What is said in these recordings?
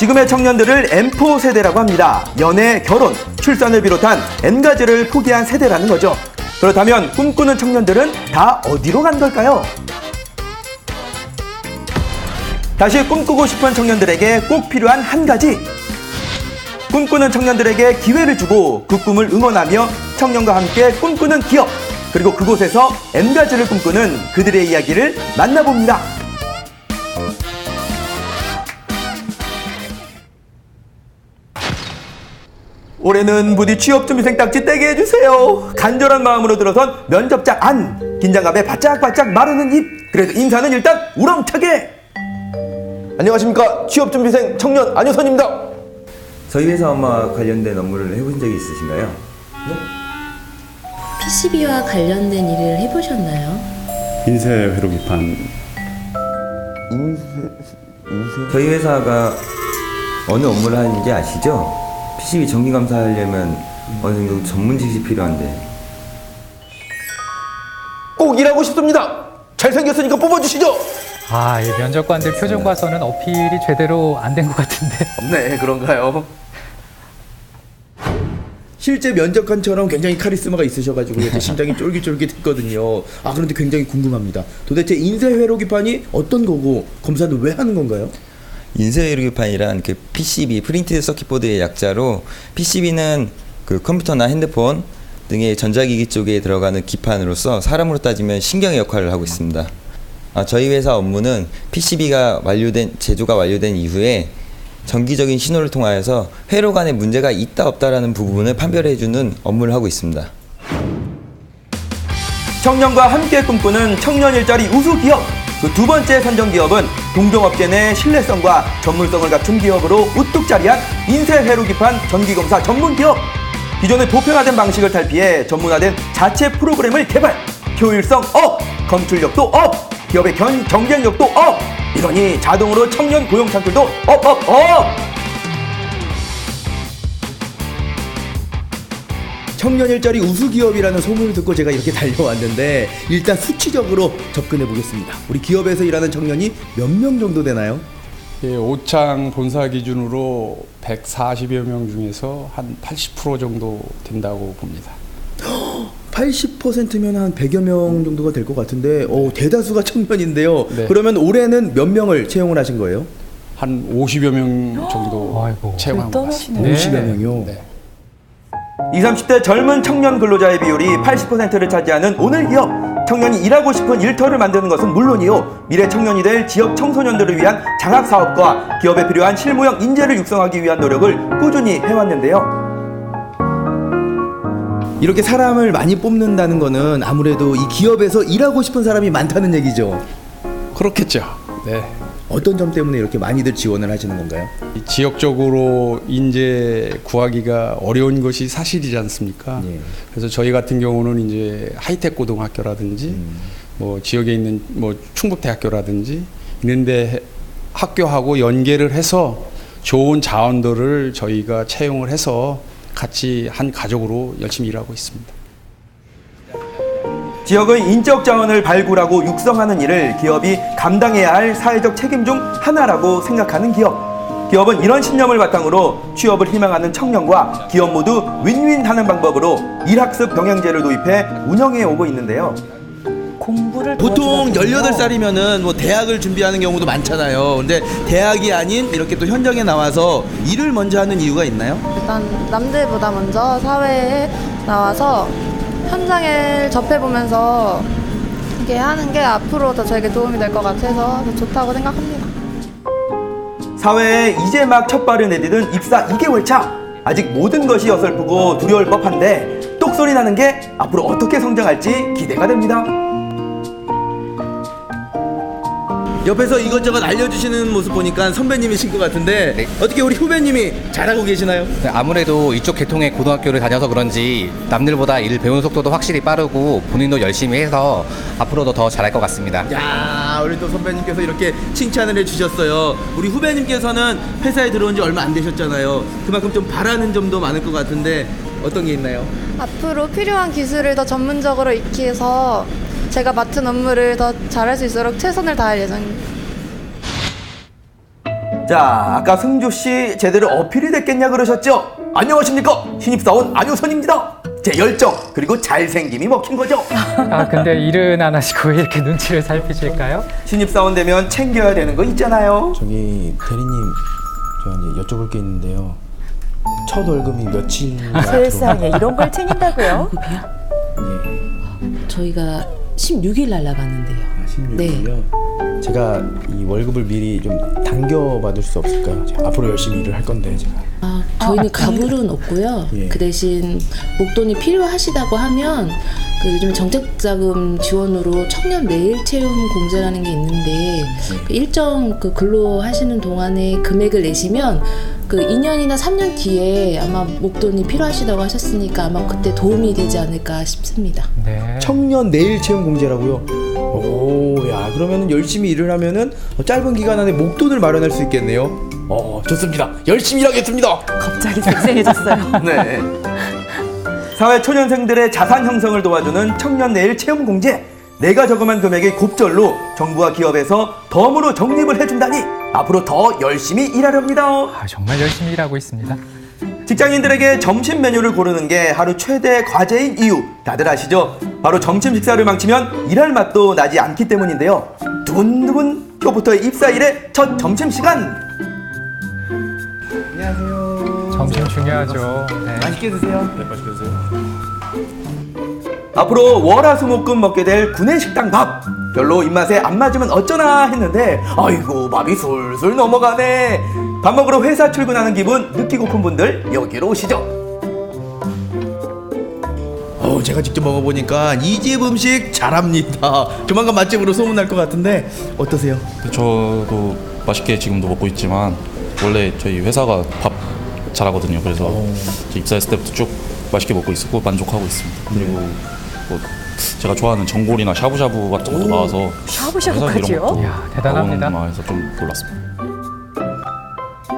지금의 청년들을 M4 세대라고 합니다. 연애, 결혼, 출산을 비롯한 N가지를 포기한 세대라는 거죠. 그렇다면 꿈꾸는 청년들은 다 어디로 간 걸까요? 다시 꿈꾸고 싶은 청년들에게 꼭 필요한 한 가지. 꿈꾸는 청년들에게 기회를 주고 그 꿈을 응원하며 청년과 함께 꿈꾸는 기업, 그리고 그곳에서 N가지를 꿈꾸는 그들의 이야기를 만나봅니다. 올해는 부디 취업준비생 딱지 떼게 해주세요. 간절한 마음으로 들어선 면접장 안, 긴장감에 바짝바짝 마르는 입. 그래도 인사는 일단 우렁차게. 안녕하십니까, 취업준비생 청년 안효선입니다. 저희 회사 업무와 관련된 업무를 해본 적이 있으신가요? 네? PCB와 관련된 일을 해보셨나요? 인쇄 회로 기판. 저희 회사가 어느 업무를 하는지 아시죠? PCB 정기 감사하려면 어느 정도 전문 지식이 필요한데. 꼭 일하고 싶습니다. 잘생겼으니까 뽑아주시죠. 아, 이 면접관들 표정 봐서는 어필이 제대로 안 된 것 같은데. 네, 그런가요? 실제 면접관처럼 굉장히 카리스마가 있으셔가지고 제 심장이 쫄깃쫄깃했거든요. 아, 그런데 굉장히 궁금합니다. 도대체 인쇄 회로기판이 어떤 거고 검사는 왜 하는 건가요? 인쇄 회로기판이란 그 PCB, 프린티드 서킷보드의 약자로, PCB는 그 컴퓨터나 핸드폰 등의 전자기기 쪽에 들어가는 기판으로서 사람으로 따지면 신경의 역할을 하고 있습니다. 저희 회사 업무는 PCB가 제조가 완료된 이후에 정기적인 신호를 통하여서 회로 간에 문제가 있다 없다라는 부분을 판별해주는 업무를 하고 있습니다. 청년과 함께 꿈꾸는 청년 일자리 우수 기업. 그 두 번째 선정 기업은 동종업계 내 신뢰성과 전문성을 갖춘 기업으로 우뚝 자리한 인쇄 회로기판 전기검사 전문 기업. 기존의 보편화된 방식을 탈피해 전문화된 자체 프로그램을 개발. 효율성 업, 검출력도 업, 기업의 경쟁력도 업. 이러니 자동으로 청년 고용 창출도 업. 청년 일자리 우수 기업이라는 소문을 듣고 제가 이렇게 달려왔는데 일단 수치적으로 접근해 보겠습니다. 우리 기업에서 일하는 청년이 몇 명 정도 되나요? 예, 오창 본사 기준으로 140여 명 중에서 한 80% 정도 된다고 봅니다. 80%면 한 100여 명 정도가 될 것 같은데 대다수가 청년인데요. 네. 그러면 올해는 몇 명을 채용을 하신 거예요? 한 50여 명 정도 아이고. 채용한 것 같습니다. 네. 50여 명이요? 네. 20, 30대 젊은 청년 근로자의 비율이 80%를 차지하는 오늘 기업. 청년이 일하고 싶은 일터를 만드는 것은 물론이요, 미래 청년이 될 지역 청소년들을 위한 장학사업과 기업에 필요한 실무형 인재를 육성하기 위한 노력을 꾸준히 해왔는데요. 이렇게 사람을 많이 뽑는다는 거는 아무래도 이 기업에서 일하고 싶은 사람이 많다는 얘기죠. 그렇겠죠. 네. 어떤 점 때문에 이렇게 많이들 지원을 하시는 건가요? 지역적으로 인재 구하기가 어려운 것이 사실이지 않습니까? 예. 그래서 저희 같은 경우는 이제 하이텍 고등학교라든지 뭐 지역에 있는 뭐 충북대학교라든지 이런데 학교하고 연계를 해서 좋은 자원들을 저희가 채용을 해서 같이 한 가족으로 열심히 일하고 있습니다. 지역의 인적 자원을 발굴하고 육성하는 일을 기업이 감당해야 할 사회적 책임 중 하나라고 생각하는 기업. 기업은 이런 신념을 바탕으로 취업을 희망하는 청년과 기업 모두 윈윈하는 방법으로 일학습 병행제를 도입해 운영해 오고 있는데요. 공부를 보통 도와주거든요. 18살이면은 뭐 대학을 준비하는 경우도 많잖아요. 근데 대학이 아닌 이렇게 또 현장에 나와서 일을 먼저 하는 이유가 있나요? 일단 남들보다 먼저 사회에 나와서 현장을 접해보면서 이렇게 하는 게 앞으로 더 저에게 도움이 될 것 같아서 더 좋다고 생각합니다. 사회에 이제 막 첫 발을 내디딘 입사 2개월 차. 아직 모든 것이 어설프고 두려울 법한데 똑소리 나는 게 앞으로 어떻게 성장할지 기대가 됩니다. 옆에서 이것저것 알려주시는 모습 보니까 선배님이신 것 같은데 네. 어떻게 우리 후배님이 잘하고 계시나요? 네, 아무래도 이쪽 계통의 고등학교를 다녀서 그런지 남들보다 일 배우는 속도도 확실히 빠르고 본인도 열심히 해서 앞으로도 더 잘할 것 같습니다. 야, 우리 또 선배님께서 이렇게 칭찬을 해주셨어요. 우리 후배님께서는 회사에 들어온 지 얼마 안 되셨잖아요. 그만큼 좀 바라는 점도 많을 것 같은데 어떤 게 있나요? 앞으로 필요한 기술을 더 전문적으로 익혀서 제가 맡은 업무를 더 잘할 수 있도록 최선을 다할 예정입니다. 자, 아까 승주 씨 제대로 어필이 됐겠냐 그러셨죠? 안녕하십니까? 신입사원 안효선입니다. 제 열정 그리고 잘생김이 먹힌 거죠. 아, 근데 일은 안 하시고 왜 이렇게 눈치를 살피실까요? 신입사원 되면 챙겨야 되는 거 있잖아요. 저기 대리님, 저 이제 여쭤볼 게 있는데요. 첫 월급이 며칠? 세상에 이런 걸 챙긴다고요? 저희가 16일 날라가는데요. 16일이요? 제가 이 월급을 미리 좀 당겨받을 수 없을까요? 제가 앞으로 열심히 일을 할 건데 제가. 저희는 가불은 없고요. 예. 그 대신 목돈이 필요하시다고 하면 그 요즘 정책자금 지원으로 청년 내일 채용 공제라는 게 있는데 그 일정 그 근로하시는 동안에 금액을 내시면 그 2년이나 3년 뒤에 아마 목돈이 필요하시다고 하셨으니까 아마 그때 도움이 되지 않을까 싶습니다. 네. 청년 내일 채용 공제라고요? 오, 야, 그러면은 열심히 일을 하면은 짧은 기간 안에 목돈을 마련할 수 있겠네요. 좋습니다. 열심히 일하겠습니다. 갑자기 쌩쌩해졌어요. 네. 사회 초년생들의 자산 형성을 도와주는 청년 내일 채용 공제. 내가 저금한 금액의 곱절로 정부와 기업에서 덤으로 적립을 해준다니 앞으로 더 열심히 일하렵니다. 아, 정말 열심히 일하고 있습니다. 직장인들에게 점심 메뉴를 고르는 게 하루 최대 과제인 이유 다들 아시죠? 바로 점심 식사를 망치면 일할 맛도 나지 않기 때문인데요. 두근두근 표부터의 입사일의 첫 점심시간. 안녕하세요. 점심 중요하죠. 네. 맛있게 드세요. 네, 맛있게 드세요. 앞으로 월화수목금 먹게 될 구내식당 밥. 별로 입맛에 안 맞으면 어쩌나 했는데 아이고 밥이 술술 넘어가네. 밥 먹으러 회사 출근하는 기분 느끼고픈 분들 여기로 오시죠. 제가 직접 먹어보니까 이 집 음식 잘합니다. 조만간 맛집으로 소문날 것 같은데 어떠세요? 저도 맛있게 지금도 먹고 있지만 원래 저희 회사가 밥 잘하거든요. 그래서 입사했을 때부터 쭉 맛있게 먹고 있었고 만족하고 있습니다. 그리고 뭐 제가 좋아하는 전골이나 샤브샤브 같은 것도 나와서 샤브샤브까지요? 이야, 대단합니다. 나와서 좀 놀랐습니다.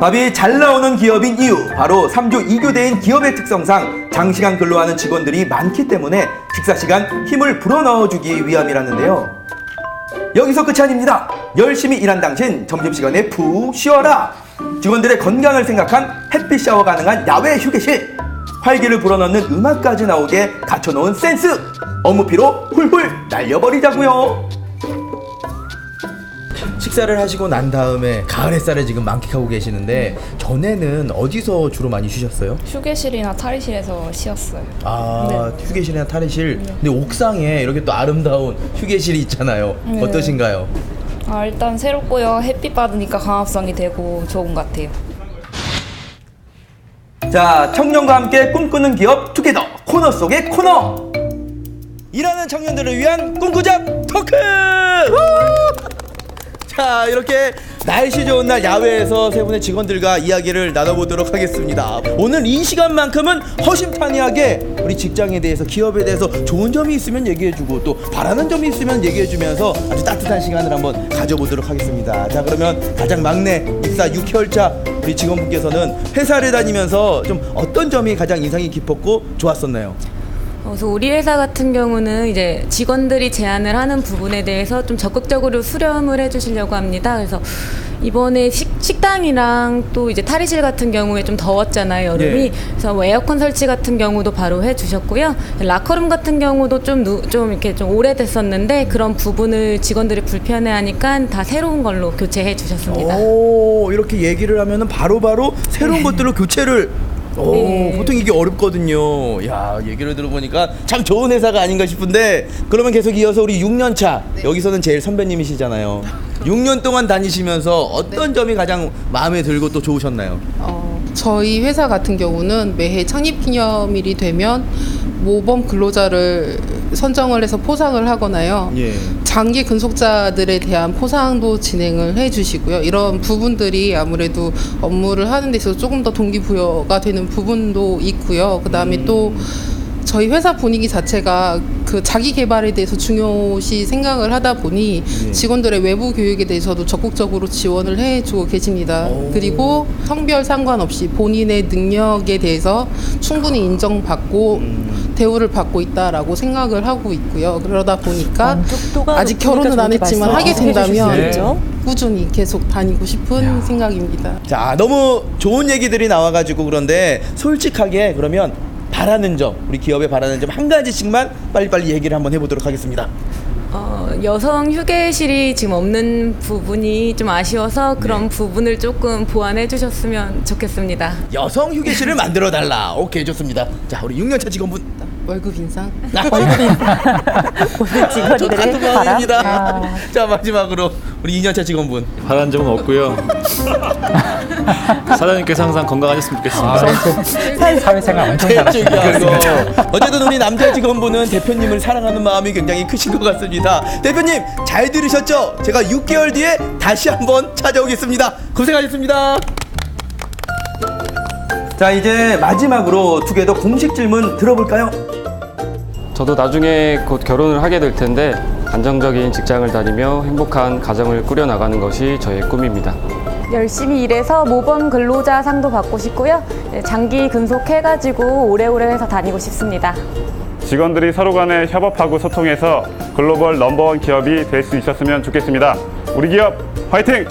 밥이 잘 나오는 기업인 이유 바로 3주 2교대인 기업의 특성상 장시간 근로하는 직원들이 많기 때문에 식사 시간 힘을 불어넣어주기 위함이라는데요. 여기서 끝이 아닙니다. 열심히 일한 당신 점심시간에 푹 쉬어라. 직원들의 건강을 생각한 햇빛 샤워 가능한 야외 휴게실. 활기를 불어넣는 음악까지 나오게 갖춰놓은 센스. 업무 피로 훌훌 날려버리자고요. 식사를 하시고 난 다음에 가을 햇살을 지금 만끽하고 계시는데 전에는 어디서 주로 많이 쉬셨어요? 휴게실이나 탈의실에서 쉬었어요. 휴게실이나 탈의실. 근데 옥상에 이렇게 또 아름다운 휴게실이 있잖아요. 네. 어떠신가요? 일단 새롭고요. 햇빛 받으니까 강압성이 되고 좋은 것 같아요. 자, 청년과 함께 꿈꾸는 기업 투게더 코너 속의 코너. 일하는 청년들을 위한 꿈꾸자 토크! 자, 이렇게 날씨 좋은 날 야외에서 세 분의 직원들과 이야기를 나눠보도록 하겠습니다. 오늘 이 시간만큼은 허심탄회하게 우리 직장에 대해서, 기업에 대해서 좋은 점이 있으면 얘기해주고 또 바라는 점이 있으면 얘기해주면서 아주 따뜻한 시간을 한번 가져보도록 하겠습니다. 자, 그러면 가장 막내 입사 6개월 차 우리 직원분께서는 회사를 다니면서 좀 어떤 점이 가장 인상이 깊었고 좋았었나요? 그래서 우리 회사 같은 경우는 이제 직원들이 제안을 하는 부분에 대해서 좀 적극적으로 수렴을 해주시려고 합니다. 그래서 이번에 식당이랑 또 이제 탈의실 같은 경우에 좀 더웠잖아요, 여름이. 네. 그래서 뭐 에어컨 설치 같은 경우도 바로 해주셨고요. 라커룸 같은 경우도 좀 이렇게 좀 오래됐었는데 그런 부분을 직원들이 불편해하니까 다 새로운 걸로 교체해 주셨습니다. 오, 이렇게 얘기를 하면은 바로바로 새로운 것들로 교체를. 네. 보통 이게 어렵거든요. 야, 얘기를 들어보니까 참 좋은 회사가 아닌가 싶은데, 그러면 계속 이어서 우리 6년 차, 여기서는 제일 선배님이시잖아요. 6년 동안 다니시면서 어떤 점이 가장 마음에 들고 또 좋으셨나요? 저희 회사 같은 경우는 매해 창립기념일이 되면 모범 근로자를 선정을 해서 포상을 하거나요. 예. 장기 근속자들에 대한 포상도 진행을 해주시고요. 이런 부분들이 아무래도 업무를 하는 데 있어서 조금 더 동기부여가 되는 부분도 있고요. 그 다음에 또 저희 회사 분위기 자체가 그 자기 개발에 대해서 중요시 생각을 하다 보니 직원들의 외부 교육에 대해서도 적극적으로 지원을 해주고 계십니다. 그리고 성별 상관없이 본인의 능력에 대해서 충분히 인정받고 대우를 받고 있다라고 생각을 하고 있고요. 그러다 보니까 만족도가 아직 결혼은 높으니까 안 했지만 저렇게 하게 된다면 말씀해 주실 수 있죠? 꾸준히 계속 다니고 싶은 생각입니다. 자, 너무 좋은 얘기들이 나와가지고 그런데 솔직하게 그러면 바라는 점, 우리 기업에 바라는 점 한 가지씩만 빨리빨리 얘기를 한번 해보도록 하겠습니다. 여성 휴게실이 지금 없는 부분이 좀 아쉬워서 그런 부분을 조금 보완해 주셨으면 좋겠습니다. 여성 휴게실을 만들어 달라. 오케이, 좋습니다. 자, 우리 6년차 직원분. 월급 인상. 오늘 직원들의 같은 바람. 마음입니다. 자, 마지막으로 우리 2년차 직원분. 바라는 점은 없고요. 사장님께서 항상 건강하셨으면 좋겠습니다. 사회생활 엄청 대충이야, 잘하시네요. 이거. 어쨌든 우리 남자 직원분은 대표님을 사랑하는 마음이 굉장히 크신 것 같습니다. 대표님, 잘 들으셨죠? 제가 6개월 뒤에 다시 한번 찾아오겠습니다. 고생하셨습니다. 자, 이제 마지막으로 투게더 공식 질문 들어볼까요? 저도 나중에 곧 결혼을 하게 될 텐데 안정적인 직장을 다니며 행복한 가정을 꾸려나가는 것이 저의 꿈입니다. 열심히 일해서 모범 근로자 상도 받고 싶고요. 장기 근속해가지고 오래오래 회사 다니고 싶습니다. 직원들이 서로 간에 협업하고 소통해서 글로벌 넘버원 기업이 될 수 있었으면 좋겠습니다. 우리 기업 화이팅!